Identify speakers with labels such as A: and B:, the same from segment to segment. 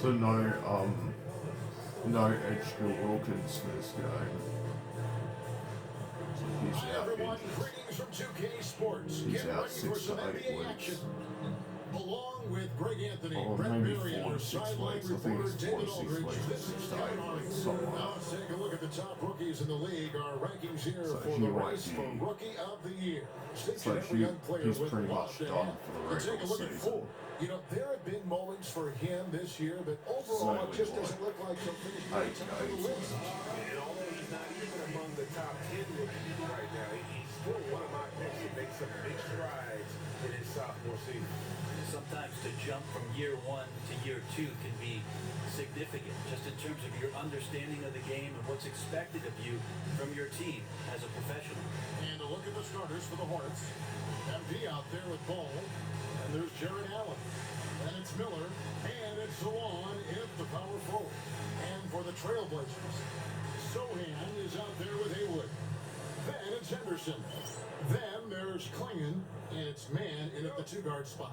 A: So no Edgar Wilkins for this game. So he's
B: Hi
A: out
B: everyone,
A: injured.
B: greetings from 2K Sports.
A: He's
B: Get
A: out
B: ready for
A: 6
B: some
A: to 8
B: NBA
A: weeks.
B: action. Along with Greg Anthony,
A: Or
B: Brett
A: maybe
B: Berry, and
A: 4
B: our
A: to 6
B: sideline
A: weeks. I think
B: reporter
A: it's 4
B: David
A: to 6
B: Aldridge,
A: weeks or
B: this
A: 6
B: is
A: to 8
B: Kevin Harlan.
A: weeks, something like
B: Now
A: that.
B: let's take a look at the top rookies in the league. Our rankings here
A: So
B: for
A: he
B: the
A: might
B: race
A: be-
B: for Rookie of the Year.
A: So
B: Each and every young player
A: he's
B: with
A: pretty
B: a lot
A: much
B: to
A: done
B: have.
A: for the
B: Let's take a
A: regular
B: look at
A: season.
B: four. You know, there have been moments for him this year, but overall it just doesn't look like he'll finish very top of the list.
C: And although he's not even among the top 10 rookies right now, he's still one of my picks to make some big strides in his sophomore season.
D: Sometimes to jump from year 1 to year 2 can be significant, just in terms of your understanding of the game and what's expected of you from your team as a professional.
B: And a look at the starters for the Hornets. MD out there with Ball. And there's Jared Allen. And it's Miller. And it's Salon in the power forward. And for the Trailblazers, Sohan is out there with Haywood. Then it's Henderson. Then there's Klingon. And it's Mann in at the 2-guard spot.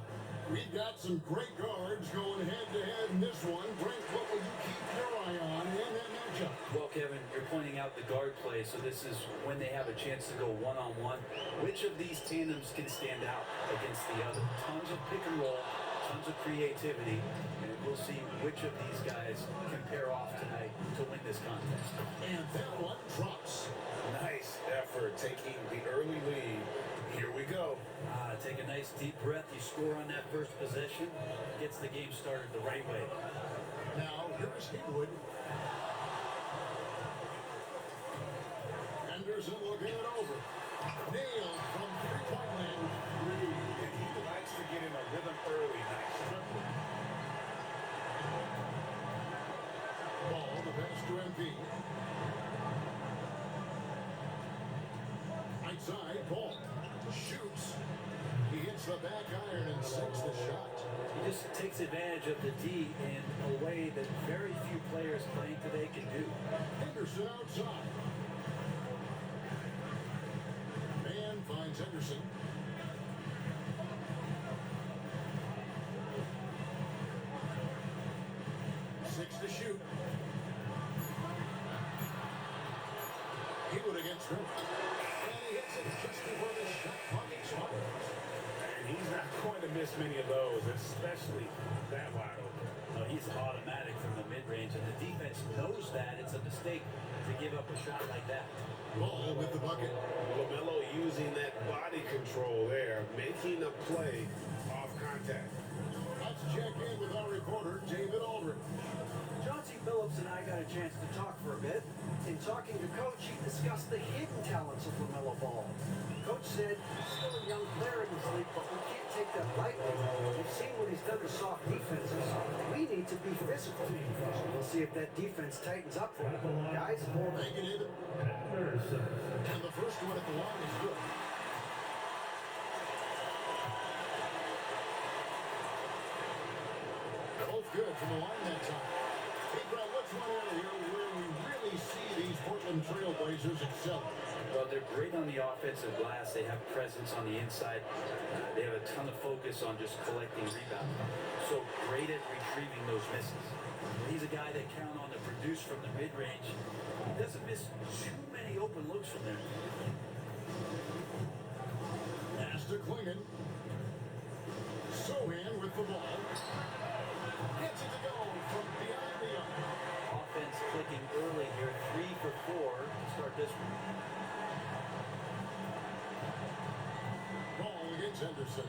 B: We've got some great guards going head-to-head in this one. Brent, what will you keep your eye on in that matchup?
D: Well, Kevin, you're pointing out the guard play, so this is when they have a chance to go one-on-one. Which of these tandems can stand out against the other? Tons of pick and roll, tons of creativity, and we'll see which of these guys can pair off tonight to win this contest.
B: And that one drops.
C: Nice effort taking the early lead. Here we go.
D: Take a nice deep breath. You score on that first possession, gets the game started the right way.
B: Now, here's Haywood. Henderson looking it over. Nailed from three-point land.
C: And he likes to get in a rhythm early. Nice dribbling.
B: Ball, the pass to MP. Right side, Ball. Shoots. He hits the back iron and sinks the shot.
D: He just takes advantage of the D in a way that very few players playing today can do.
B: Henderson outside. Man finds Henderson. Six to shoot. Haywood against him. And he hits it just before the shot clock expires.
C: And he's not going to miss many of those, especially that wide open.
D: He's automatic from the mid-range, and the defense knows that it's a mistake to give up a shot like that.
B: Ball with the bucket.
C: LaMelo using that body control there, making a play off contact.
B: Let's check in with our reporter, David Aldridge.
E: Chauncey Billups and I got a chance to talk for a bit. In talking to Coach, he discussed the hidden talents of LaMelo Ball. Coach said he's still a young player in this league, but we can't take that lightly. We've seen what he's done to soft defenses. We need to be physical. We'll see if that defense tightens up for him. Guys?
B: Thank you, David. And the first one at the line is good. Both good from the line that time. Hey, Brad, what's one area where we really see these Portland Trailblazers excel?
D: Well, they're great on the offensive glass. They have presence on the inside. They have a ton of focus on just collecting rebounds. So great at retrieving those misses. He's a guy they count on to produce from the mid-range. He doesn't miss too many open looks from there.
B: Pass to Klingon. Sohan with the ball. Gets it to go from behind the arc.
D: Offense clicking early here. 3 for 4 to start this one.
B: Ball against Henderson.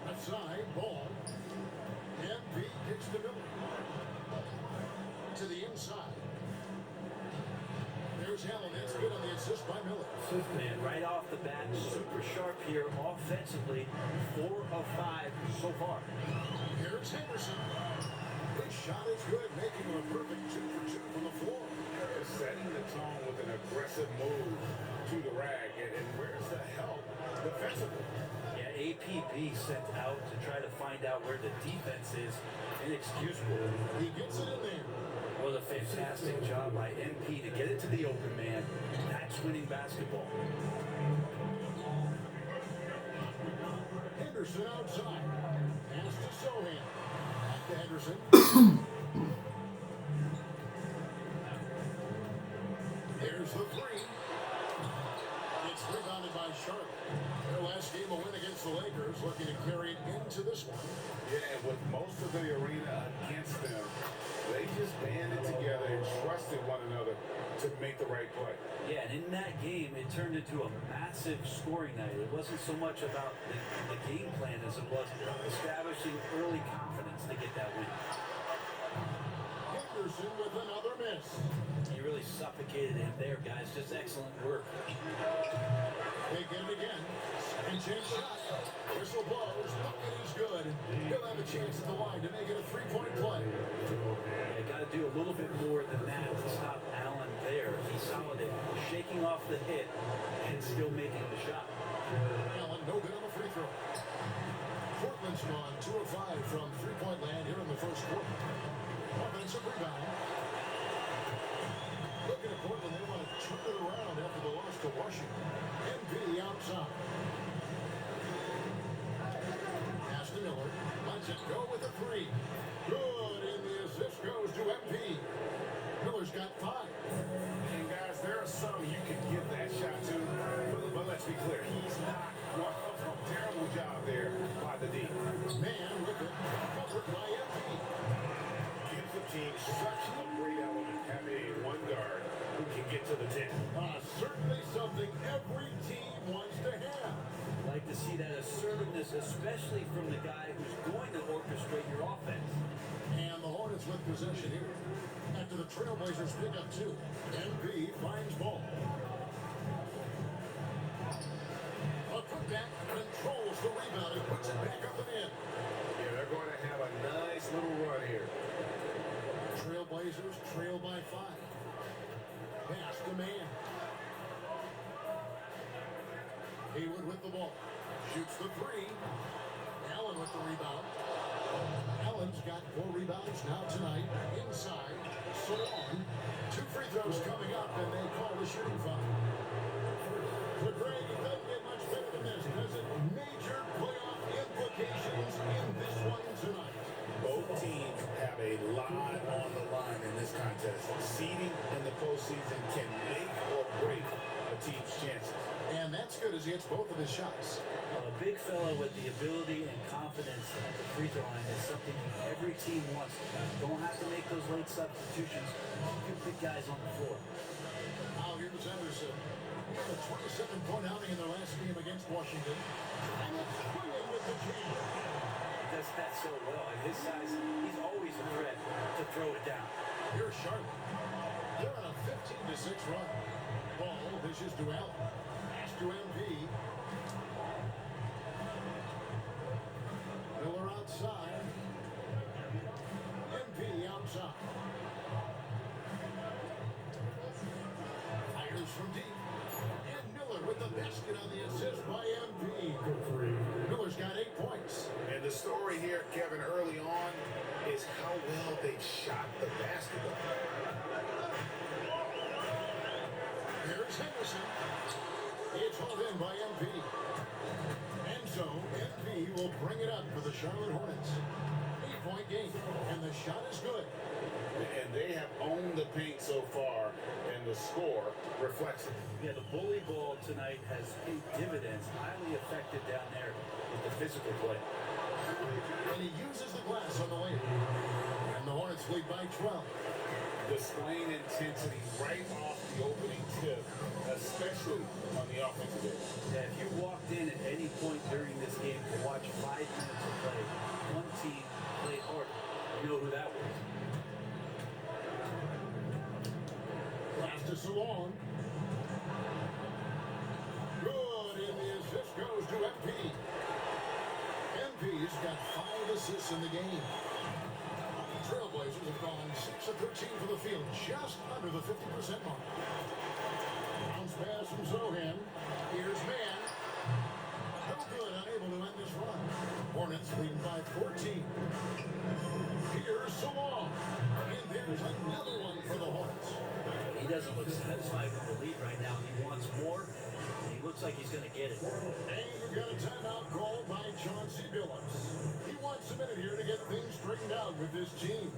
B: Left side, Ball. MP kicks to Miller. To the inside. There's Allen. That's good on the assist by Miller.
D: Man, right off the bat, super sharp here offensively. 4 of 5 so far.
B: Here's Henderson. His shot is good, making him a perfect 2 for 2 from the floor.
C: Setting the tone with an aggressive move to the rag. And where's the help defensively?
D: Yeah, APB sent out to try to find out where the defense is. Inexcusable.
B: He gets it in there.
D: What a fantastic job by MP to get it to the open man. That's winning basketball.
B: Henderson outside. Sohan. Back to Henderson. Here's the three. It's rebounded by Charlotte. Their last game a win against the Lakers, looking to carry it into this one.
C: Yeah, and with most of the arena against them, they just banded together and trusted one another to make the right play.
D: Yeah, and in that game, it turned into a massive scoring night. It wasn't so much about the game plan as it was establishing early confidence to get that win.
B: Henderson with another miss.
D: You really suffocated him there, guys. Just excellent work.
B: They get it again. And chance shot. Whistle blows. Bucket is good. He'll have a chance at the line to make it a three-point play.
D: Yeah, got to do a little bit more than that to stop Allen there. He saw it shaking off the hit and still making the shot.
B: Allen no good on the free throw. Portland's gone 2 of 5 from three-point land here in the first quarter. Offensive rebound. Looking at Portland, they want to turn it around after the loss to Washington. MP outside. Pass to Miller. Lets it go with a three. Good, and the assist goes to MP. Miller's got 5.
C: And guys, there are some you can give that shot to, but let's be clear, he's not one of them. Terrible job there by the D.
B: Man with it. Covered by MP.
C: Gives the team such a great element having a one guard who can get to the 10.
B: Certainly something every team wants to have.
D: Like to see that assertiveness, especially from the guy who's going to orchestrate your offense.
B: And the Hornets with possession here. After the Trailblazers pick up 2. MP finds ball. A putback controls the rebound and puts it back up and in.
C: Yeah, they're going to have a nice little run here.
B: Trailblazers trail by 5. Pass to man. Hayward with the ball. Shoots the 3. Allen with the rebound. Allen's got 4 rebounds now tonight. Inside. So on. 2 free throws coming up, and they call the shooting foul. For Greg, it doesn't get much better than this, does it? Major playoff implications in this one tonight.
C: Both teams have a lot on the line in this contest. Seeding in the postseason can make or break a team's chances.
B: And that's good as he hits both of his shots.
D: A big fella with the ability and confidence at the free throw line is something every team wants. Don't have to make those late substitutions. Keep big guys on the floor.
B: Now here's Henderson. He had a 27-point outing in their last game against Washington. And it's swinging with the jam.
D: He does that so well. At his size, he's always a threat to throw it down.
B: Here's Charlotte. They're on a 15-6 run. Ball dishes to Allen. Pass to MP. Miller outside. MP outside. Fires from deep. And Miller with the basket on the assist by MP. Miller's got 8 points.
C: And the story here, Kevin, early on is how well they shot the basketball.
B: Here's Henderson. It's hauled in by MP. And so, MP will bring it up for the Charlotte Hornets. 8-point game, and the shot is good.
C: And they have owned the paint so far, and the score reflects it.
D: Yeah, the bully ball tonight has paid dividends, highly effective down there with the physical play.
B: And he uses the glass on the way. And the Hornets lead by 12.
C: Displaying intensity right off the opening tip, especially on the offensive end.
D: Yeah, if you walked in at any point during this game to watch 5 minutes of play, one team played hard. You know who that was.
B: Pass to Salon. Good, and the assist goes to MP. MP's got 5 assists in the game. Trailblazers have gone 6 of 13 for the field, just under the 50% mark. Bounce pass from Zohan. Here's Man. No good, unable to end this run. Hornets leading by 14. Here's Salon. And there's another one for the Hornets.
D: He doesn't look satisfied with the lead right now. He wants more, and he looks like he's going to get it.
B: And we've got a timeout called by Chauncey Billups. He wants wants a minute here to get things straightened out with this team.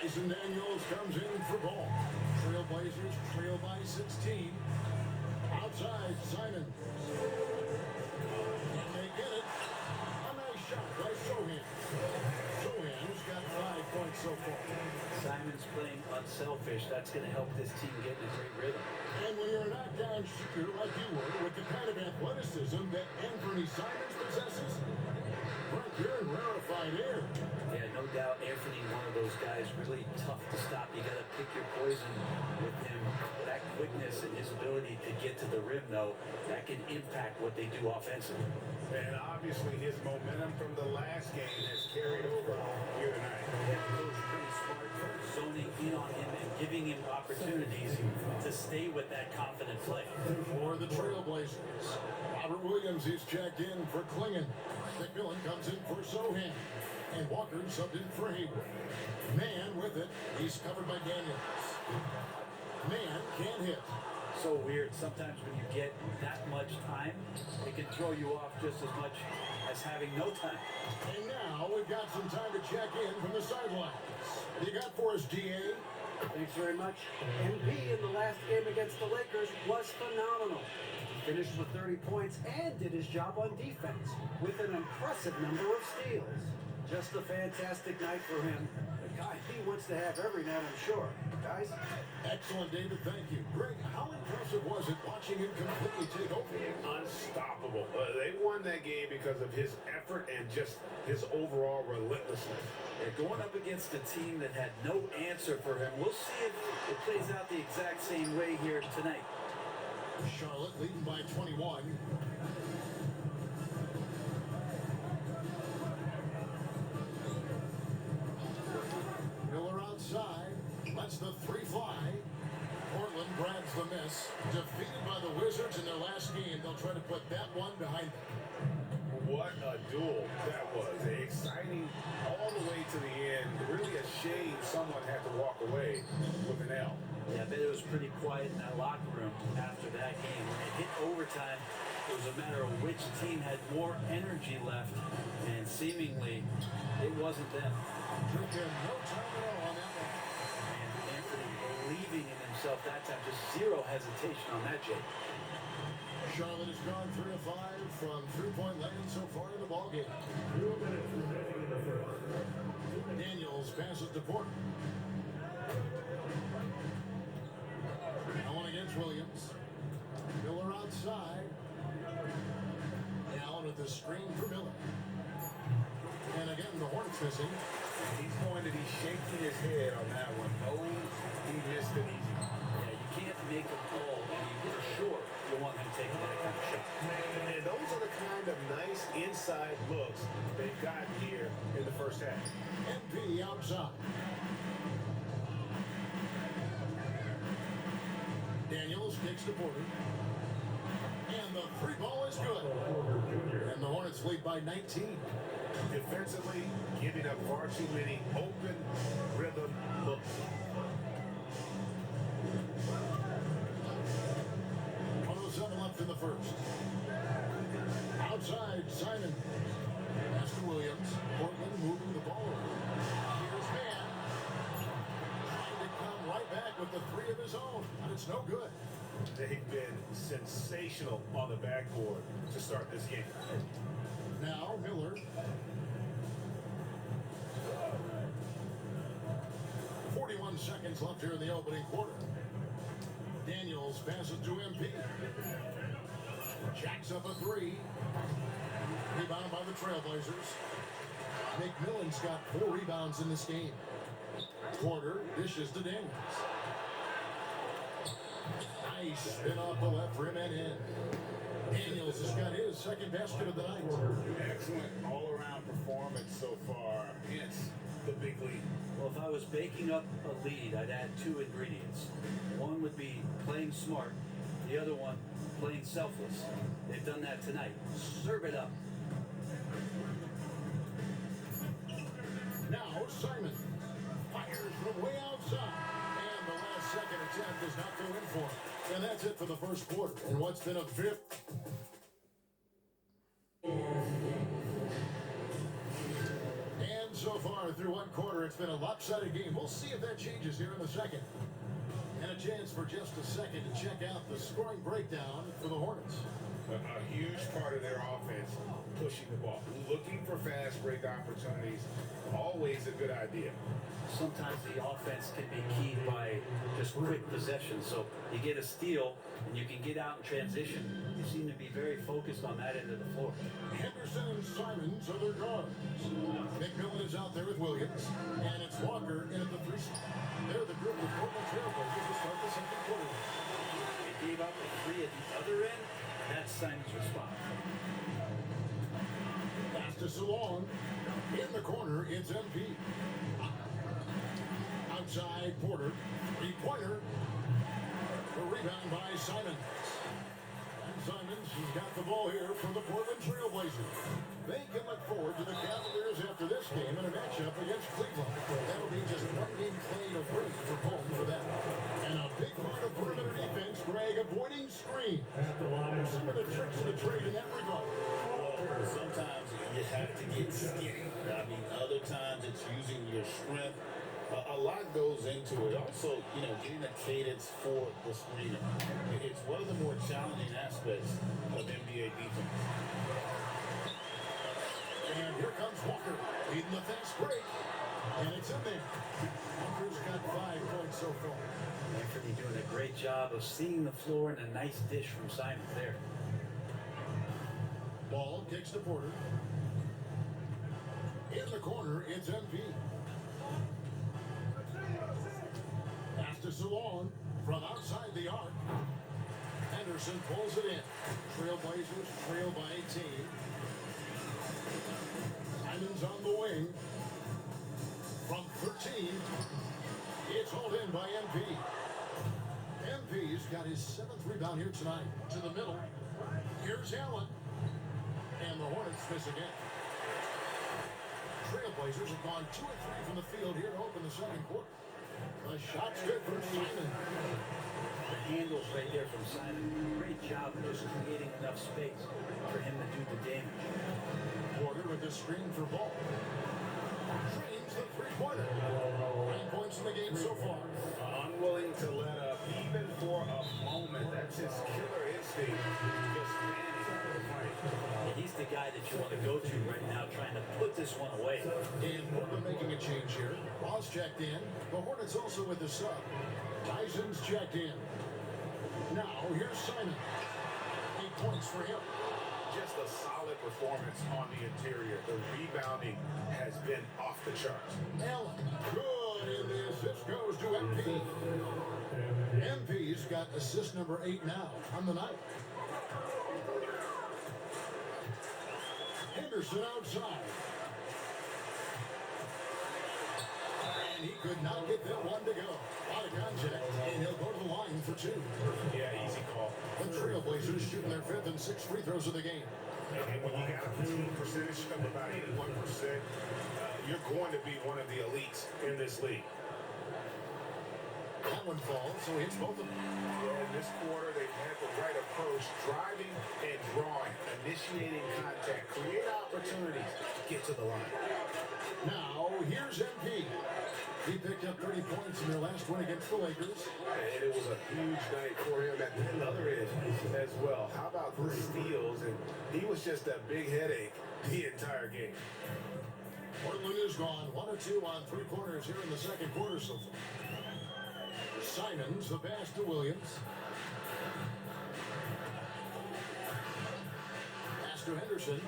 B: Tyson Daniels comes in for ball. Trailblazers trail by 16. Outside, Simon. And they get it. A nice shot by Sohan. Sohan's got 5 points so far.
D: Simon's playing unselfish. That's going to help this team get in a great rhythm.
B: And when you're a knockdown shooter like you were, with the kind of athleticism that Anthony Simons possesses, right here in rarefied air.
D: Yeah, no doubt Anthony, one of those guys, really tough to stop. You got to pick your poison with him. That quickness and his ability to get to the rim, though, that can impact what they do offensively.
C: And obviously his momentum from the last game has carried over here tonight.
D: Yeah, Coach pretty smart, zoning in on him and giving him opportunities to stay with that confident play.
B: For the Trailblazers, Robert Williams is checked in for Klingon. McMillan comes in for Sohan. And Walker subbed in for Hayward. Man with it. He's covered by Daniels. Man can't hit.
D: So weird. Sometimes when you get that much time, it can throw you off just as much as having no time.
B: And now we've got some time to check in from the sidelines. What do you got for us, DA?
E: Thanks very much. MP in the last game against the Lakers was phenomenal. He finished with 30 points and did his job on defense with an impressive number of steals. Just a fantastic night for him. A guy he wants to have every night, I'm sure. Guys?
B: Excellent, David. Thank you. Greg, how impressive was it watching him completely take over?
C: Unstoppable. They won that game because of his effort and just his overall relentlessness.
D: Yeah, going up against a team that had no answer for him. We'll see if it plays out the exact same way here tonight.
B: Charlotte leading by 21. Miller outside. Lets the three fly. Portland grabs the miss. Defeated by the Wizards in their last game. They'll try to put that one behind them.
C: What a duel that was. Exciting all the way to the end. Really a shame someone had to walk away with an L.
D: Yeah, I bet it was pretty quiet in that locker room after that game. When it hit overtime, it was a matter of which team had more energy left, and seemingly it wasn't them.
B: Took him no time at all on that one.
D: And Anthony believing in himself that time, just zero hesitation on that, Jake.
B: Charlotte has gone 3 of 5 from three-point land so far in the ballgame. Daniels passes to Porter. Allen against Williams. Miller outside. Allen with the screen for Miller. And again, the Hornets missing.
C: He's going to be shaking his head on that one, knowing he missed it easy.
D: Yeah, you can't make a call, and for sure you want him taking that kind of shot.
C: And those are the kind of nice inside looks they've got here in the first half.
B: MP outside. Daniels kicks to Porter. And the three ball is good. And the Hornets lead by 19.
C: Defensively, giving up far too many open rhythm looks.
B: left in the first. Outside, Simon. Pass to Williams. Portland moving the ball over. Here's Mann. Trying to come right back with the three of his own, but it's no good.
C: They've been sensational on the backboard to start this game.
B: Now, Miller. 41 seconds left here in the opening quarter. Daniels passes to MP. Jacks up a three. Rebound by the Trailblazers. McMillan's got 4 rebounds in this game. Porter dishes to Daniels. Nice spin off the left rim and in. Daniels has got his second basket of the night.
C: Excellent all-around performance so far against the big lead.
D: Well, if I was baking up a lead, I'd add 2 ingredients. One would be playing smart. The other one, playing selfless. They've done that tonight. Serve it up.
B: Now Simon fires from way outside. And the last second attempt does not go in for him. And that's it for the first quarter. And what's been a very... And so far through one quarter, it's been a lopsided game. We'll see if that changes here in the second. And a chance for just a second to check out the scoring breakdown for the Hornets.
C: A huge part of their offense, pushing the ball, looking for fast break opportunities, always a good idea.
D: Sometimes the offense can be keyed by just quick possession. So you get a steal and you can get out in transition. You seem to be very focused on that end of the floor.
B: Henderson and Simons are their guards. McMillan is out there with Williams, and it's Walker in at the 3 spot. They're the group with Portland Trailblazers to start the second quarter.
D: They gave up a 3 at the other end. That's Simon's response.
B: Pass to Salon. In the corner, it's MP. Outside, Porter. 3-pointer. The rebound by Simons. And Simons has got the ball here for the Portland Trailblazers. They can look forward to the Cavaliers after this game in a matchup against Cleveland. That'll be just one game played of free for home for them. And a big part of perimeter defense, Greg, avoiding screen. Some of the tricks of the trade in that regard.
F: Well, sometimes you have to get skinny. I mean, other times it's using your strength. A lot goes into it. Also, getting a cadence for the screener. It's one of the more challenging aspects of NBA defense.
B: And here comes Walker, leading the fast break. And it's in there. Walker's got 5 points so far.
D: Anthony doing a great job of seeing the floor and a nice dish from Simon there.
B: Ball kicks to Porter. In the corner, it's MP. Pass to Salon from outside the arc. Henderson pulls it in. Trailblazers trail by 18. Simon's on the wing. From 13, it's hauled in by MP. MP's got his 7th rebound here tonight. To the middle. Here's Allen. And the Hornets miss again. Trailblazers have gone 2 of 3 from the field here to open the second quarter. The shot's good for Simon.
D: The handles right there from Simon. Great job of just creating enough space for him to do the damage.
B: Porter with the screen for Ball. Trains the 3-pointer. 9 points in the game so far.
C: Unwilling to let up even for a moment. That's his killer instinct. Just standing for the fight.
D: He's the guy that you want to go to right now, trying to put this one away.
B: And Portland making a change here. Ross checked in. The Hornets also with the sub. Tyson's checked in. Now, here's Simon. 8 points for him.
C: Just a solid performance on the interior. The rebounding has been off the charts.
B: Allen, good, and the assist goes to MP. MP's got assist number 8 now on the night. Henderson outside. And he could not get that one to go. Out of contact, and he'll go to the line for 2.
C: Yeah, easy call.
B: The Trailblazers shooting their 5th and 6th free throws of the game.
C: And when you got a shooting percentage of about 81%, you're going to be one of the elites in this league.
B: Allen falls, so he hits both of them.
C: Yeah, in this quarter, they've had the right approach, driving and drawing, initiating contact, create opportunities, get to the line.
B: Now, here's MP. He picked up 30 points in their last win against the Lakers.
C: And it was a huge night for him at the other end as well. How about the steals? And he was just a big headache the entire game.
B: Portland is gone 1 of 2 on 3 corners here in the second quarter so far. Simons, the pass to Williams. Pass to Henderson.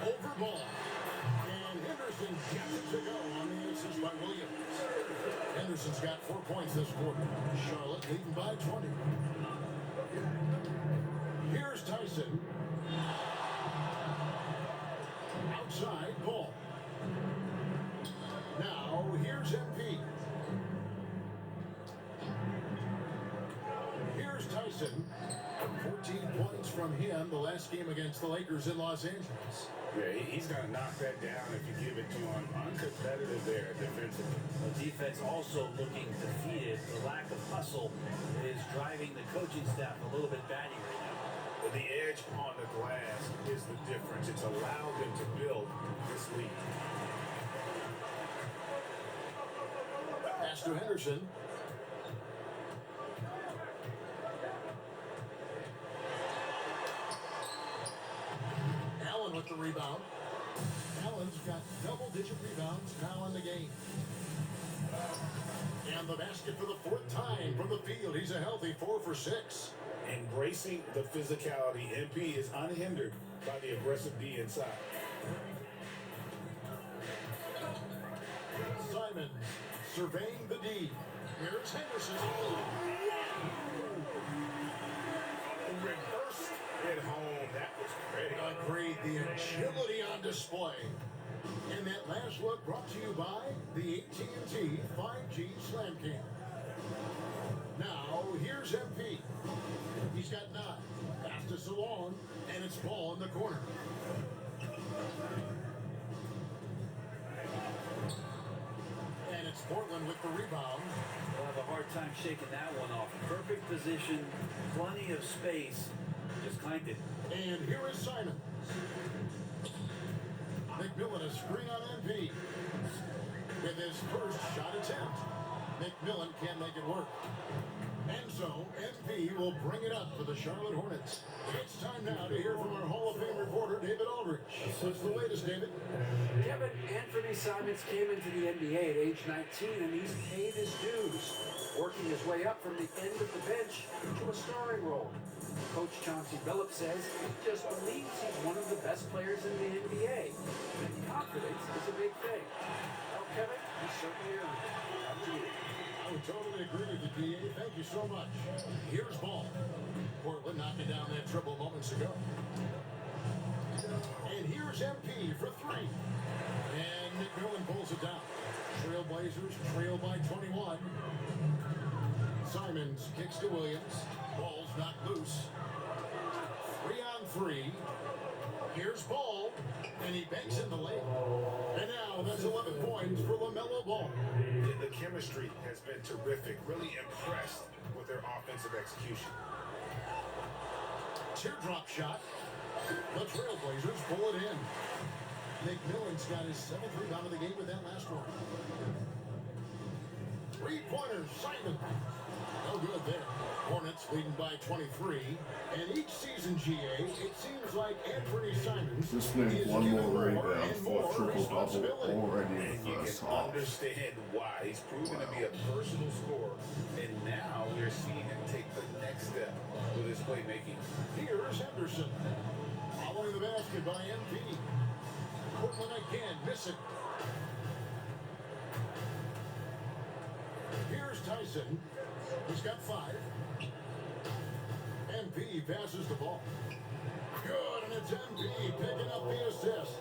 B: Over ball. And Henderson gets it to go on the assist by Williams. Henderson's got 4 points this quarter. Charlotte leading by 20. Here's Tyson. Outside ball. Now here's MP. Here's Tyson. 14 points from him the last game against the Lakers in Los Angeles.
C: Yeah, he's going to knock that down if you give it to him. Uncompetitive there defensively.
D: The defense also looking defeated. The lack of hustle is driving the coaching staff a little bit batty right now.
C: The edge on the glass is the difference. It's allowed them to build this lead.
B: Pass to Henderson. Allen with the rebound. Allen's got double-digit rebounds now in the game. And the basket for the 4th time from the field. He's a healthy 4 for 6.
C: Embracing the physicality, MP is unhindered by the aggressive D inside.
B: Simons surveying the D. Here's Henderson.
C: Reversed at home. That was pretty.
B: Agreed. The agility on display. And that last look brought to you by the AT&T 5G Slam Cam. Now, here's MP. He's got 9. Pass to Salon, and it's ball in the corner. And it's Portland with the rebound.
D: They'll have a hard time shaking that one off. Perfect position, plenty of space. Just clanked it.
B: And here is Simon. McMillan a screen on MP. With his first shot attempt. McMillan can't make it work. And so, MP will bring it up for the Charlotte Hornets. It's time now to hear from our Hall of Fame reporter, David Aldrich. What's the latest, David?
E: Kevin, Anthony Simons came into the NBA at age 19, and he's paid his dues, working his way up from the end of the bench to a starring role. Coach Chauncey Billups says he just believes he's one of the best players in the NBA, and confidence is a big thing. Well, Kevin, he certainly earned it. Up to you.
B: I would totally agree with you, DA. Thank you so much. Here's ball. Portland knocking down that triple moments ago. And here's MP for 3. And McMillan pulls it down. Trailblazers trail by 21. Simons kicks to Williams. Ball's not loose. 3 on 3. Here's Ball. And he banks in the lane. And now that's 11 points for LaMelo Ball.
C: The chemistry has been terrific. Really impressed with their offensive execution.
B: Teardrop shot. The Trailblazers pull it in. McMillan's got his 7th rebound of the game with that last one. 3-pointers, Simon. No good there. Hornets leading by 23. And each season, GA, it seems like Anthony Simons
A: Just need
B: is
A: one
B: given
A: more
B: more
A: rebound
B: and
A: for
B: more
A: a triple-double
B: responsibility.
A: already in
C: And
A: the
C: you
A: first
C: can
A: half.
C: understand why. He's proven to be a versatile scorer. And now we're seeing him take the next step with his playmaking.
B: Here's Henderson. Following the basket by MP. Portland again, missing. Here's Tyson. He's got 5. MP passes the ball. Good, and it's MP picking up the assist.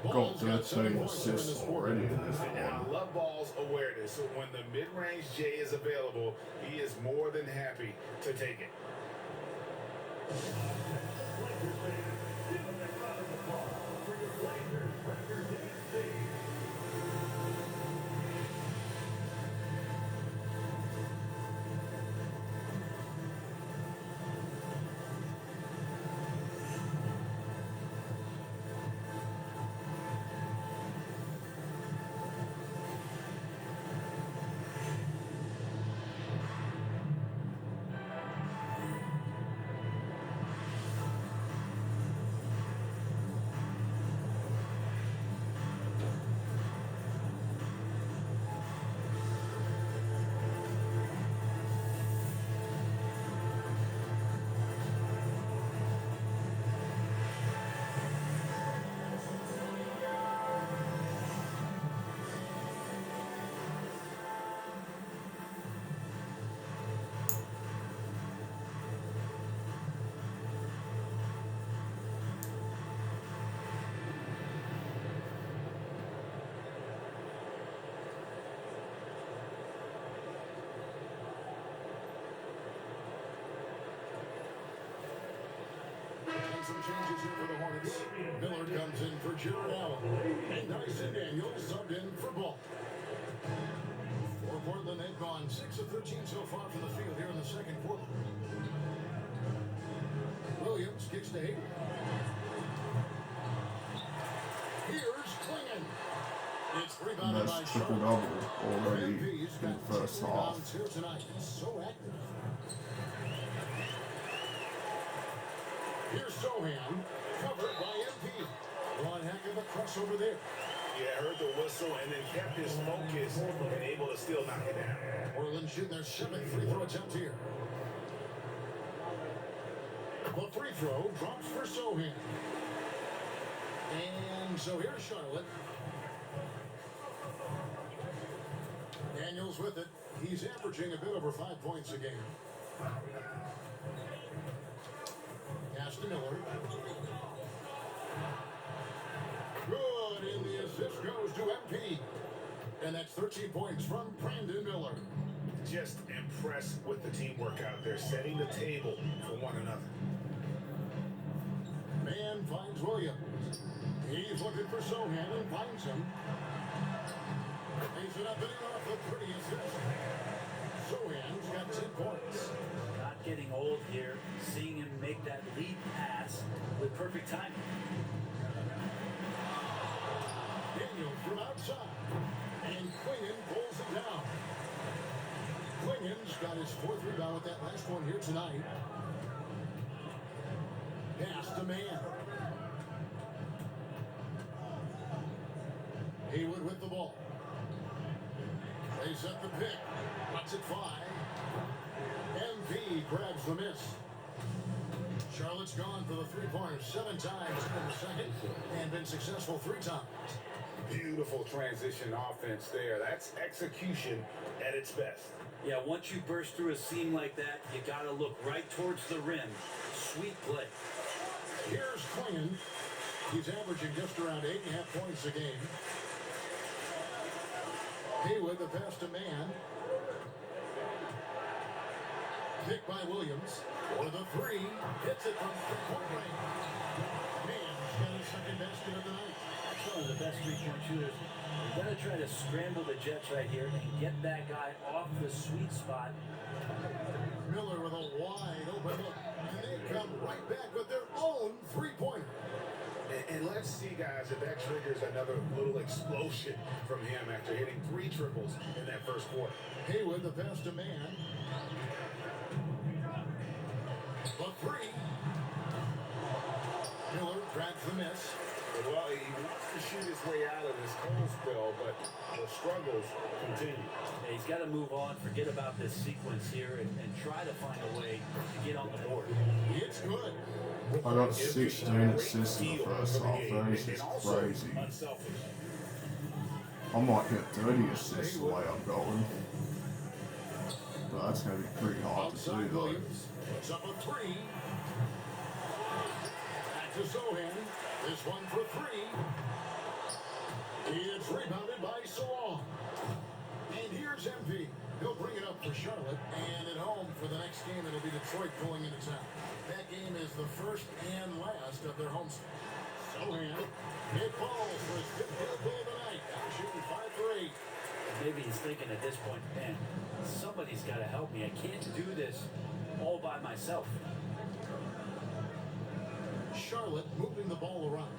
A: Got
B: Ball's got 7
A: 13
B: points here in this
A: assists
B: quarter.
A: already in this
C: And I
A: one.
C: love Ball's awareness. So when the mid-range J is available, he is more than happy to take it.
B: And some changes here for the Hornets. Miller comes in for Jared Allen. And Dyson Daniels subbed in for Ball. For Portland, they've gone 6 of 13 so far from the field here in the second quarter. Williams kicks to Hayward. Here's Klingon. It's
A: And
B: rebounded by
A: that's triple
B: Charlotte.
A: double already
B: MP's
A: in
B: got
A: the first
B: 10
A: half.
B: rebounds here tonight. He's so active. Here's Sohan, covered by MP. One heck of a crossover there.
C: Yeah, heard the whistle and then kept his focus and able to still knock it down.
B: Portland shooting their 7th free throw attempt here. The free throw drops for Sohan. And so here's Charlotte. Daniels with it. He's averaging a bit over 5 points a game. Pass to Miller. Good, and the assist goes to MP. And that's 13 points from Brandon Miller.
C: Just impressed with the teamwork out there, setting the table for one another.
B: Man finds Williams. He's looking for Sohan and finds him. He's it up and in off a pretty assist. Sohan's got 10 points.
D: Not getting old here. Seeing him make that lead pass with perfect timing.
B: Daniels from outside. And Klingon pulls it down. Klingon's got his 4th rebound with that last one here tonight. Pass to Man. Haywood with the ball. They set the pick. Lets it fly. MP grabs the miss. Charlotte's gone for the 3-pointers 7 times in the second and been successful 3 times.
C: Beautiful transition offense there. That's execution at its best.
D: Yeah, once you burst through a seam like that, you got to look right towards the rim. Sweet play.
B: Here's Klingon. He's averaging just around 8.5 points a game. Haywood, the pass to Man. Picked by Williams. For the 3. Hits it from 3-point range. Man's got his second basket of the night.
D: That's one of the best 3-point shooters. You're going to try to scramble the Jets right here and get that guy off the sweet spot.
B: Miller with a wide open look. And they come right back with their own 3-pointer.
C: And let's see, guys, if that triggers another little explosion from him after hitting 3 triples in that first quarter.
B: Haywood, the pass to Man. The 3. Miller grabs the miss.
C: Well, he wants to shoot his way out of this cold spell, but the struggles continue.
D: Yeah, he's got to move on, forget about this sequence here, and try to find a way to get on the board.
B: It's good.
A: I got 16 assists in the first half. That is just crazy.
C: Unselfish.
A: I might get 30 assists the way I'm going. But that's going to be pretty hard to do
B: Outside
A: though.
B: Williams. Puts up a 3. Back to Sohan. This one for 3. It's rebounded by Sohan. And here's MP. He'll bring it up for Charlotte. And at home for the next game, it'll be Detroit going into town. That game is the first and last of their homestand. Sohan. It falls for his 5th field goal of the night. After shooting 5 for 8.
D: Maybe he's thinking at this point, man, somebody's got to help me. I can't do this all by myself.
B: Charlotte moving the ball around.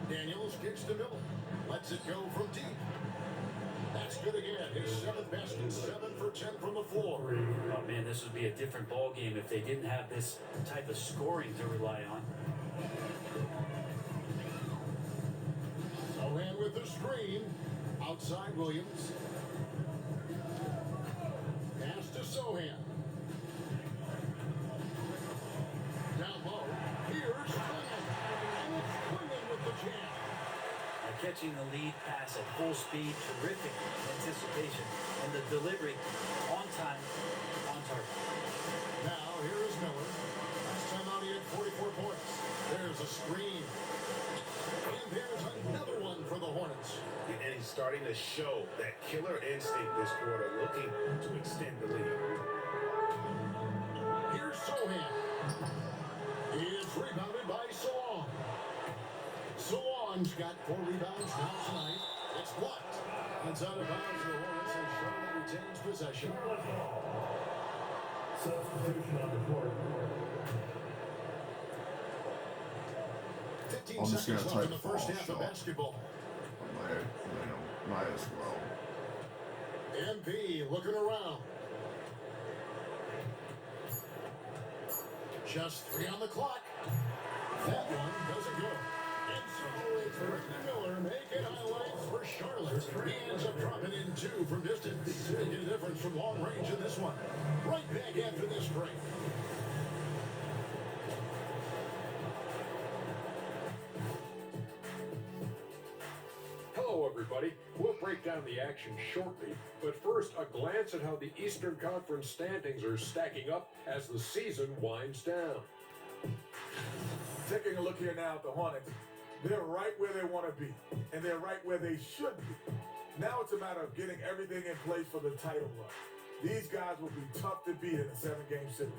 B: Daniels kicks to Miller. Lets it go from deep. That's good again. His 7th basket, 7 for 10 from the floor.
D: Oh man, this would be a different ball game if they didn't have this type of scoring to rely on.
B: Sohan with the screen. Outside Williams. Pass to Sohan. Down low. Here's Klingon. And it's Klingon with the jam.
D: Catching the lead pass at full speed, terrific anticipation, and the delivery on time, on target.
B: Now, here is Miller. Last time out, he had 44 points. There's a screen. And there's another one for the Hornets.
C: And he's starting to show that killer instinct this quarter, looking to extend the lead.
B: Here's Sohan. It's rebounded by Salon. Salon's got 4 rebounds now tonight. It's blocked. It's out of bounds for the Hornets, and Charlotte retains possession.
G: Substitution on the court.
B: 15
A: I'm just
B: seconds
A: gonna
B: left in
A: take
B: the first
A: fall
B: half of
A: shot.
B: basketball.
A: Might as well.
B: MP looking around. Just 3 on the clock. That one doesn't go. And so it's Brandon Miller making highlights for Charlotte. He ends up dropping in 2 from distance. Making a difference from long range in this one. Right back after this break.
H: Hello, everybody. We'll break down the action shortly, but first, a glance at how the Eastern Conference standings are stacking up as the season winds down.
I: Taking a look here now at the Hornets, they're right where they want to be, and they're right where they should be. Now it's a matter of getting everything in place for the title run. These guys will be tough to beat in a 7-game series.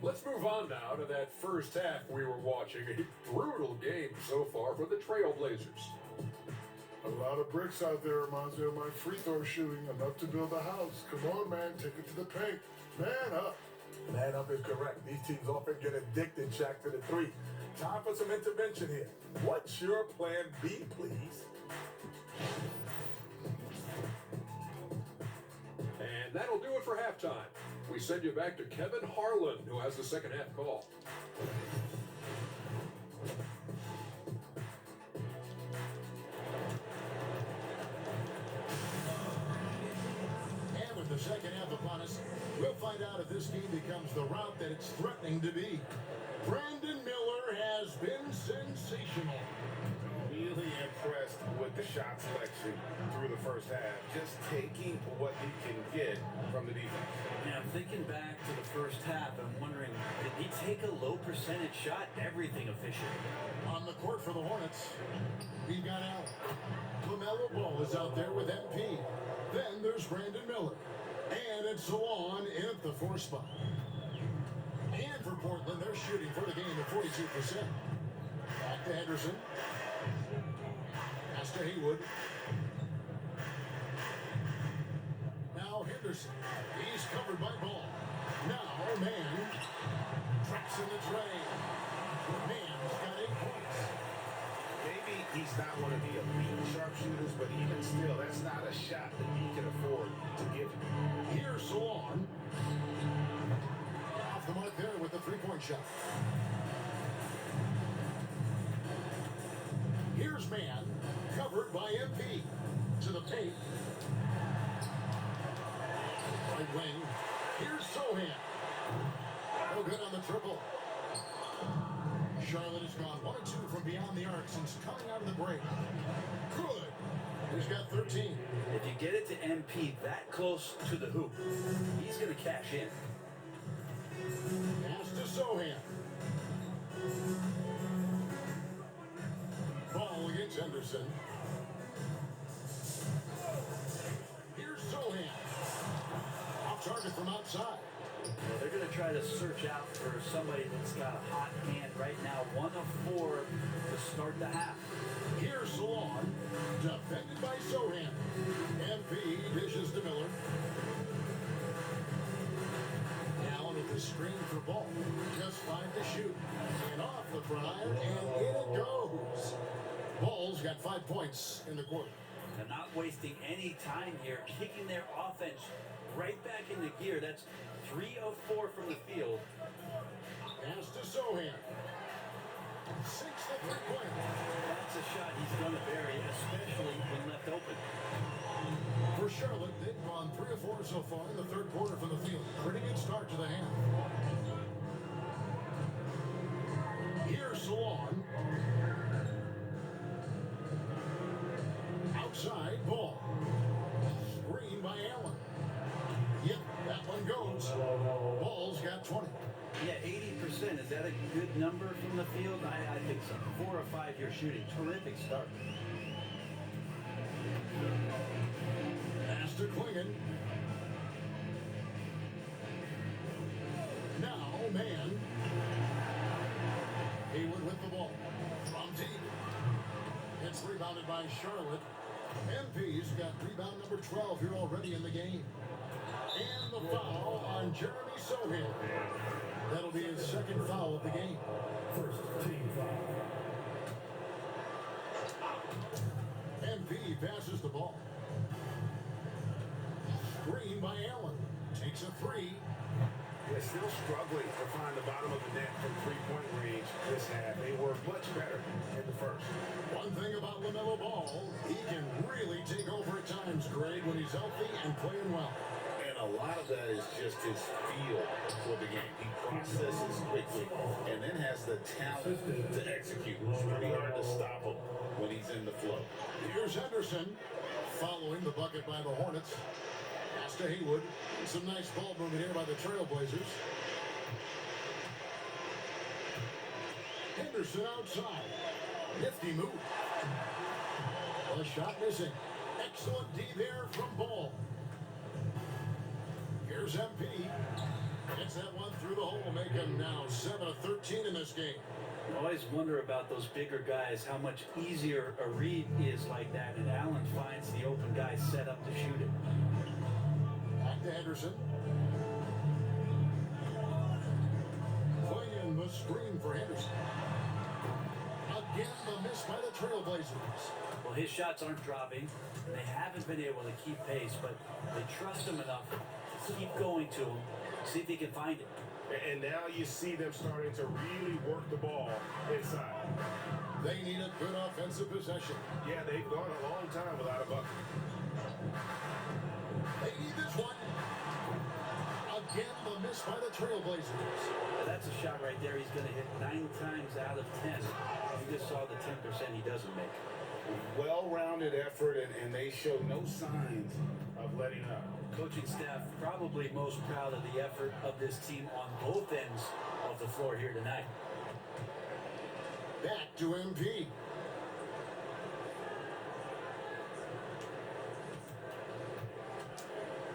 H: Let's move on now to that first half we were watching. A brutal game so far for the Trailblazers.
G: A lot of bricks out there reminds me of my free throw shooting. Enough to build a house. Come on, man. Take it to the paint. Man up.
I: Man up is correct. These teams often get addicted, Shaq, to the 3. Time for some intervention here. What's your plan B, please?
H: And that'll do it for halftime. We send you back to Kevin Harlan, who has the second half call.
B: And with the second half upon us, we'll find out if this game becomes the route that it's threatening to be. Brandon Miller has been sensational.
C: Really impressed with the shot selection through the first half. Just taking what he can get from the defense.
D: Yeah, I'm thinking back to the first half. I'm wondering, did he take a low percentage shot? Everything efficient.
B: On the court for the Hornets, we've got Allen. LaMelo Ball is out there with MP. Then there's Brandon Miller. And it's Salon in at the 4 spot. And for Portland, they're shooting for the game at 42%. Back to Henderson. Pass to Haywood. Now Henderson. He's covered by Ball. Now Man. Tracks in the tray. Man's got 8 points.
C: Maybe he's not one of the elite sharpshooters, but even still, that's not a shot that he can afford to give him.
B: Here's Salon. Off the mark there with the 3-point shot. Here's Man, covered by MP. To the paint. Right wing. Here's Sohan. No good on the triple. Charlotte has gone 1 2 from beyond the arc since coming out of the break. Good. He's got 13.
D: If you get it to MP that close to the hoop, he's going to cash in.
B: Pass to Sohan. Ball against Henderson. Here's Sohan. Off target from outside.
D: Well, they're going to try to search out for somebody that's got a hot hand right now. 1 of 4 to start the half.
B: Here's Salon. Defended by Sohan. MP dishes to Miller. Allen with the screen for Ball. Just 5 to shoot. And off the front, and in it goes. Ball's got 5 points in the quarter.
D: They're not wasting any time here, kicking their offense right back into gear. That's 3 of 4 from the field.
B: Pass to Sohan. 6 to 3-pointer.
D: That's a shot he's going to bury, especially when left open.
B: For Charlotte, they've gone 3 of 4 so far in the third quarter from the field. Pretty good start to the half. Here's Salon. Outside, Ball. Screen by Allen. Yep, that one goes. Ball's got 20.
D: Yeah, 80%. Is that a good number from the field? I think so. 4 or 5 you're shooting. Terrific start.
B: Pass to Klingon. Now, Man. Haywood with the ball. From deep. It's rebounded by Charlotte. MP's got rebound number 12 here already in the game. And the foul on Jeremy Sohan. That'll be his second foul of the game.
H: First team foul.
B: MP passes the ball. Screen by Allen. Takes a three.
C: They're still struggling to find the bottom of the net from three-point range this half. They were much better in the first.
B: One thing about LaMelo Ball, he can really take over at times, Greg, when he's healthy and playing well.
F: And a lot of that is just his feel for the game. He processes quickly and then has the talent to execute. It's pretty hard to stop him when he's in the flow.
B: Here's Henderson following the bucket by the Hornets. Pass to Haywood. Some nice ball movement here by the Trailblazers. Henderson outside. Nifty move. The shot missing. Excellent D there from Ball. Here's MP. Gets that one through the hole, making now 7 of 13 in this game.
D: I always wonder about those bigger guys, how much easier a read is like that, and Allen finds the open guy set up to shoot it.
B: Back to Henderson. Playing the screen for Henderson. Again, the miss by the Trailblazers.
D: Well, his shots aren't dropping. They haven't been able to keep pace, but they trust him enough to keep going to him, see if he can find it.
C: And now you see them starting to really work the ball inside.
B: They need a good offensive possession.
C: Yeah, they've gone a long time without a bucket.
B: They need this one. Again, the miss by the Trailblazers.
D: That's a shot right there he's going to hit 9 times out of 10. You just saw the 10% he doesn't make.
F: Well-rounded effort, and they show no signs of letting up.
D: Coaching staff probably most proud of the effort of this team on both ends of the floor here tonight.
B: Back to MP.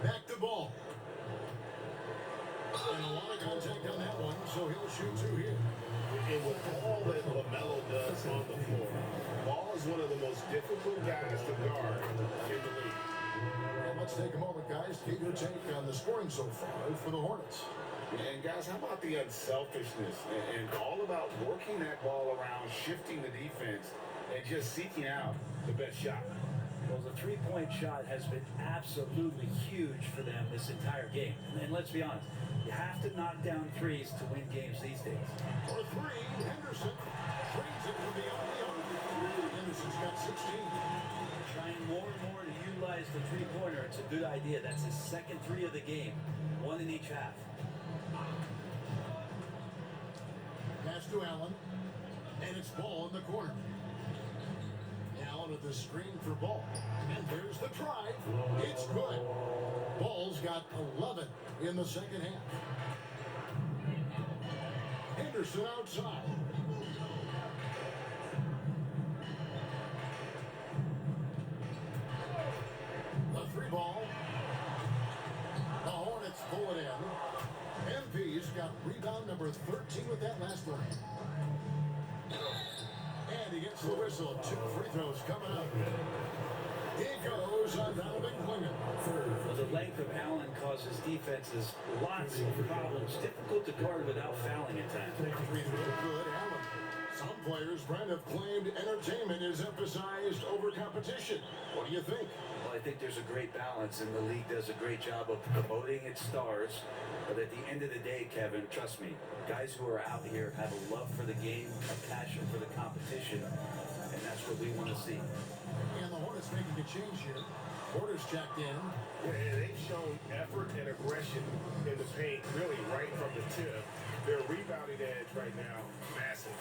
B: Back to Ball. And a lot of contact on that one, so he'll shoot two here.
F: And with all that LaMelo does on the floor, Ball is one of the most difficult guys to guard in the league.
B: And let's take a moment, guys, to get your take on the scoring so far for the Hornets.
F: And guys, how about the unselfishness and all about working that ball around, shifting the defense, and just seeking out the best shot?
D: Well, the three-point shot has been absolutely huge for them this entire game. And let's be honest, you have to knock down threes to win games these days.
B: For three, Henderson trains it from the arc. Henderson's got 16.
D: Trying more and more to utilize the three-pointer. It's a good idea. That's his second three of the game, one in each half.
B: Pass to Allen, and it's Ball in the corner. Allen with the screen for Ball, and there's the drive. It's good. Ball's got 11 in the second half. Henderson outside. The three ball. The Hornets pull it in. MP's got rebound number 13 with that last one. And he gets the whistle. 2 free throws coming up. He goes on Donovan Clingan.
D: Well, the length of Allen causes defenses lots of problems. Difficult to guard without fouling at times.
B: Free throw good, Allen. Some players, Brent, have claimed entertainment is emphasized over competition. What do you think?
D: Well, I think there's a great balance, and the league does a great job of promoting its stars. But at the end of the day, Kevin, trust me, guys who are out here have a love for the game, a passion for the competition, and that's what we want to see.
B: And the Hornets making a change here. Porter's checked in.
C: And they've shown effort and aggression in the paint, really right from the tip. Their rebounding edge right now, massive.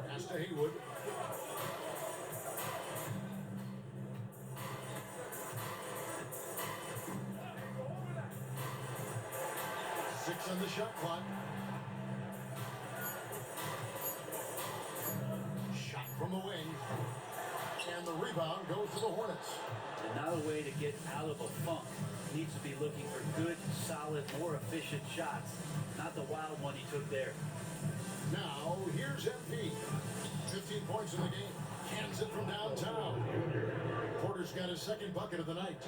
B: Pass to Haywood. Six on the shot clock. Shot from the wing. And the rebound goes to the Hornets.
D: And now a way to get out of a funk. Needs to be looking for good, solid, more efficient shots. Not the wild one he took there.
B: Now, here's MP. 15 points in the game. Cans it from downtown. Porter's got his second bucket of the night.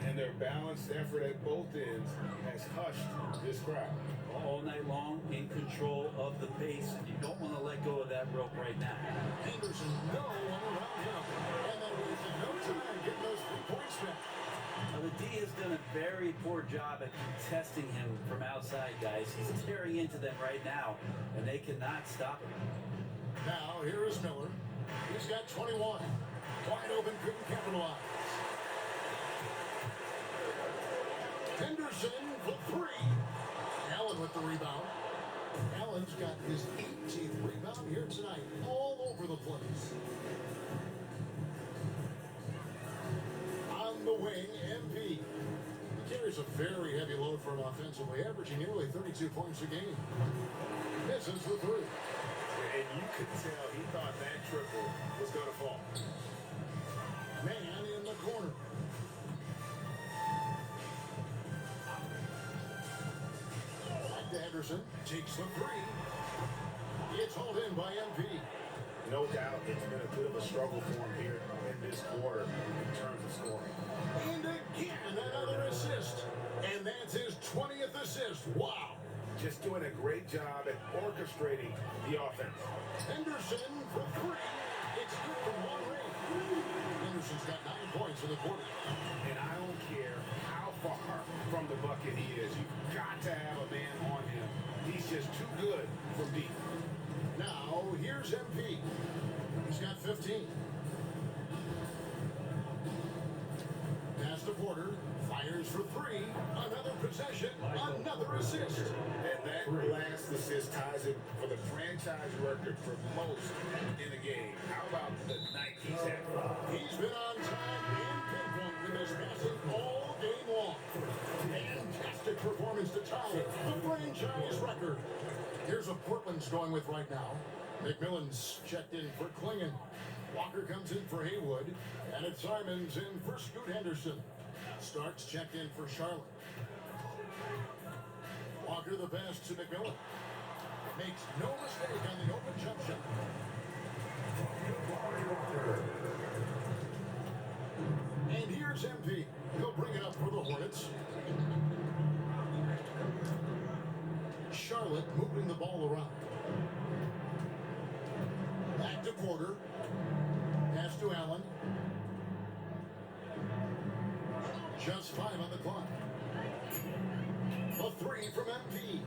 C: And their balanced effort at both ends has hushed this crowd.
D: All night long, in control of the pace, and you don't want to let go of that rope right now.
B: Henderson, no one around him. And then wasted no time getting those 3 points back.
D: Now, the D has done a very poor job at contesting him from outside, guys. He's tearing into them right now, and they cannot stop him.
B: Now, here is Miller. He's got 21. Wide open, couldn't capitalize. Henderson for 3. Allen with the rebound. Allen's got his 18th rebound here tonight. All over the place. On the wing, MP. He carries a very heavy load for him offensively, averaging nearly 32 points a game. Misses the 3.
C: And you could tell he thought that triple was going to fall.
B: Man in the corner. Back to Henderson. Takes the 3. It's hauled in by MP.
C: No doubt it's been a bit of a struggle for him here in this quarter in terms of scoring.
B: And again, another assist. And that's his 20th assist. Wow.
C: Just doing a great job at orchestrating the offense.
B: Henderson for 3. It's good from long range. Henderson's got 9 points in the quarter.
C: And I don't care how far from the bucket he is. You've got to have a man on him. He's just too good from deep.
B: Now, here's MP. He's got 15. Pass to Porter. Fires for 3. Another possession. Another assist.
C: And that last assist ties him for the franchise record for most in the game. How about the night he's had?
B: He's been on time and pinpoint with his passing all game long. Fantastic performance to tie the franchise record. Here's what Portland's going with right now. McMillan's checked in for Klingon. Walker comes in for Haywood. And it's Simons in for Scoot Henderson. Starks checked in for Charlotte. Walker the pass to McMillan. Makes no mistake on the open jump shot. And here's MP. He'll bring it up for the Hornets. Charlotte moving the ball around. Back to Porter. Pass to Allen. Just 5 on the clock. A 3 from MP.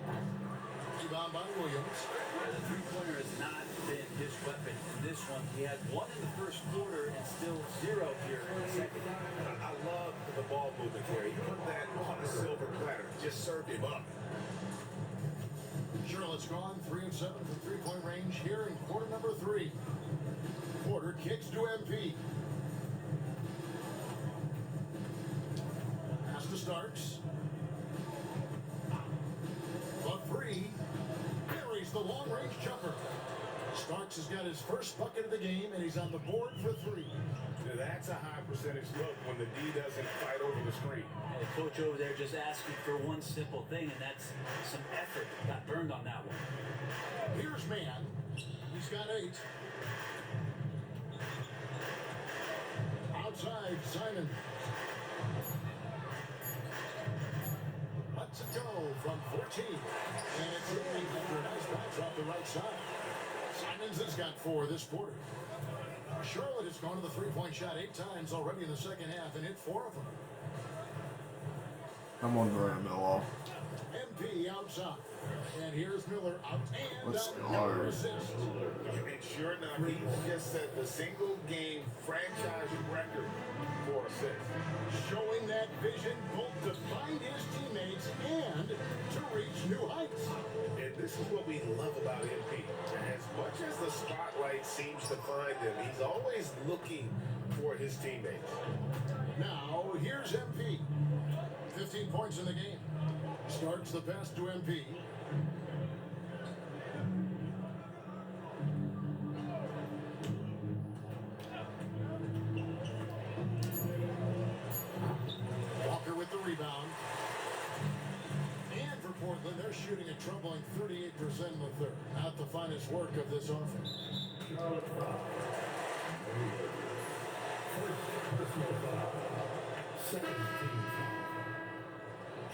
B: Rebound by Williams.
D: The three-pointer has not been his weapon in this one. He had 1 in the first quarter and still 0 here in the second.
C: I love the ball movement there. He put that on a silver platter. Just served him up.
B: Charlotte's gone 3 of 7 from three-point range here in quarter number 3. Porter kicks to MP. Pass to Starks. A 3. Buries the long-range jumper. Starks has got his first bucket of the game, and he's on the board for 3.
C: Now, that's a high percentage look when the D doesn't fight over the screen.
D: And the coach over there just asking for one simple thing, and that's some effort. Got burned on that one.
B: Here's Man. He's got 8. Outside, Simon. Lets it go from 14. And it's in after a nice bounce off the right side. Simons has got 4 this quarter. Charlotte has gone to the three-point shot 8 times already in the second half and hit 4 of them.
A: I'm wondering, Miller.
B: MP outside. And here's Miller out and
A: Let's
B: another
A: go.
B: assist.
C: And sure enough, he just set the single-game franchise record for assists.
B: Showing that vision both to find his teammates and to reach new heights.
C: And this is what we love about MP. As much as the spotlight seems to find him, he's always looking for his teammates.
B: Now, here's MP. 15 points in the game. Starts the pass to MP. troubling 38% in the third. Not the finest work of this offense.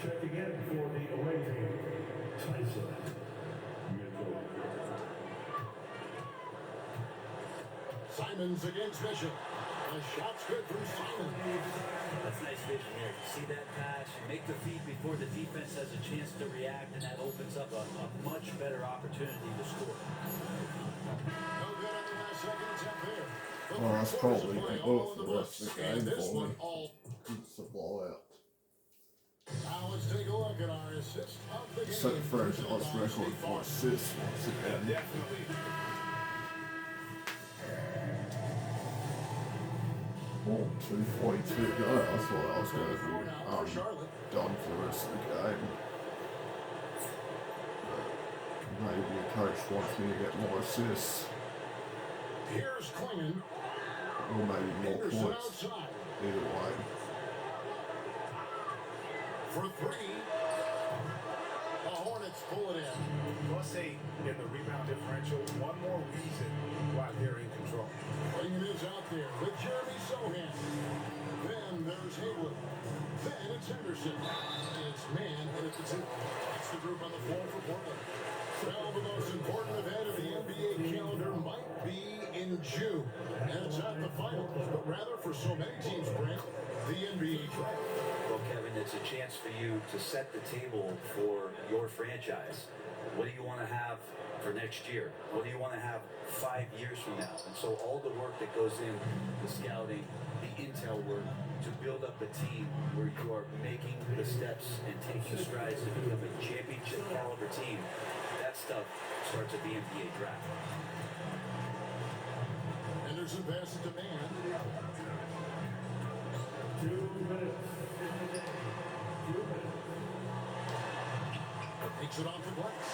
J: Checking in for the away team, Tyson Mitchell.
B: Simons against Bishop. The shot's good from Simons.
D: That's nice vision there. You see that pass, you make the feed before the defense has a chance to react, and that opens up a much better opportunity to score.
B: No good on the last second attempt there.
A: Well, that's probably
B: play
A: the
B: all
A: both
B: in
A: the
B: the
A: rest of
B: books.
A: the
B: And
A: game
B: this
A: for
B: one
A: me.
B: all.
A: It's a blowout.
B: Now let's take a look at our assist of the game.
A: Set the franchise record for assists once again.
C: Definitely.
A: 242. Yeah, I thought I was going to be done for the rest of the game. But maybe the coach wants me to get more assists.
B: Here's Klingon.
A: Or maybe more
B: Anderson
A: points.
B: outside.
A: Either way.
B: For three. The Hornets pull it in.
C: +8 in the rebound differential. One more reason why they're in control.
B: Klingon is out there with Jeremy Sohan. Then there's Haywood. Then it's Henderson. It's man and it's the two. That's the group on the floor for Portland. Well, the most important event of the NBA calendar might be in June. And it's not the finals, but rather for so many teams, Brent, the NBA draft.
D: Well, Kevin, it's a chance for you to set the table for your franchise. What do you want to have for next year? What do you want to have 5 years from now? And so all the work that goes in, the scouting, the intel work, to build up a team where you are making the steps and taking strides to become a championship caliber team, that stuff starts at the NBA draft.
B: Henderson passes to man.
J: 2 minutes.
B: Takes it off the glass.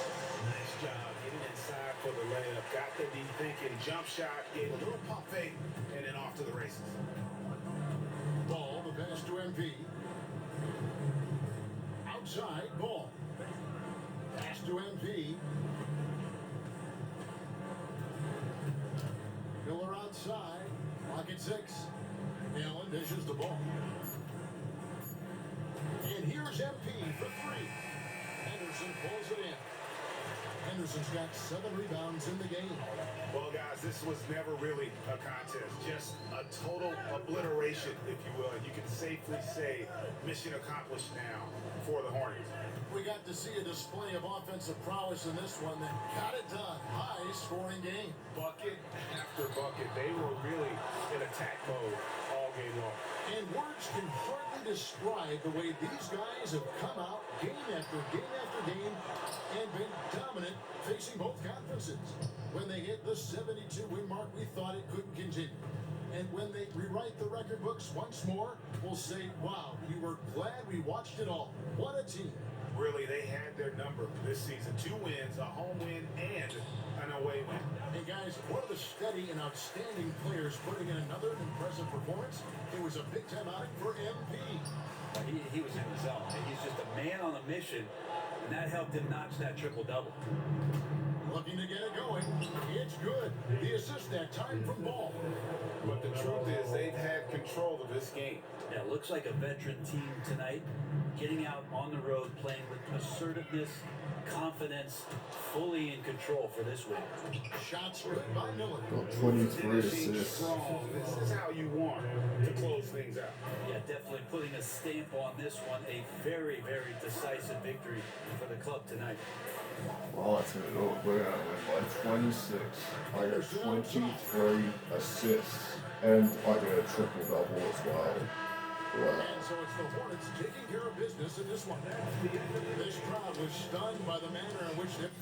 C: Nice job getting inside for the layup. Got the deep thinking, jump shot, get a little pump fake, and then off to the races.
B: Ball, the pass to MP. Outside, ball. Pass to MP. Miller outside. Clock at 6. Allen dishes the ball. And here's MP for 3. Henderson pulls it in. Henderson's got 7 rebounds in the game.
C: Well, guys, this was never really a contest. Just a total obliteration, if you will. And you can safely say mission accomplished now for the Hornets.
B: We got to see a display of offensive prowess in this one that got it done. High-scoring game.
C: Bucket after bucket. They were really in attack mode all game long.
B: And words can hardly describe the way these guys have come out game after game after game and been dominant facing both conferences. When they hit the 72-win mark, we thought it couldn't continue. And when they rewrite the record books once more, we'll say, wow, we were glad we watched it all. What a team.
C: Really, they had their number this season. 2 wins, a home win, and an away win.
B: Hey guys, one of the steady and outstanding players putting in another impressive performance. It was a big-time outing for MP.
D: He was in the zone. He's just a man on a mission, and that helped him notch that triple-double.
B: Looking to get it going. It's good. The assist that time from Ball.
C: But the truth is, they've had control of this game.
D: Yeah, looks like a veteran team tonight, getting out on the road, playing with assertiveness, confidence, fully in control for this win.
B: Shots good by Miller.
A: Got 23
C: Finishing
A: assists.
C: strong. This is how you want to close things out.
D: Yeah, definitely putting a stamp on this one. A very, very decisive victory for the club tonight.
A: Well, I tell you what, we're going to win by 26. I got 23 assists, and I got a triple-double as well. Wow.
B: And so it's the Hornets taking care of business in this one. This crowd was stunned by the manner in which they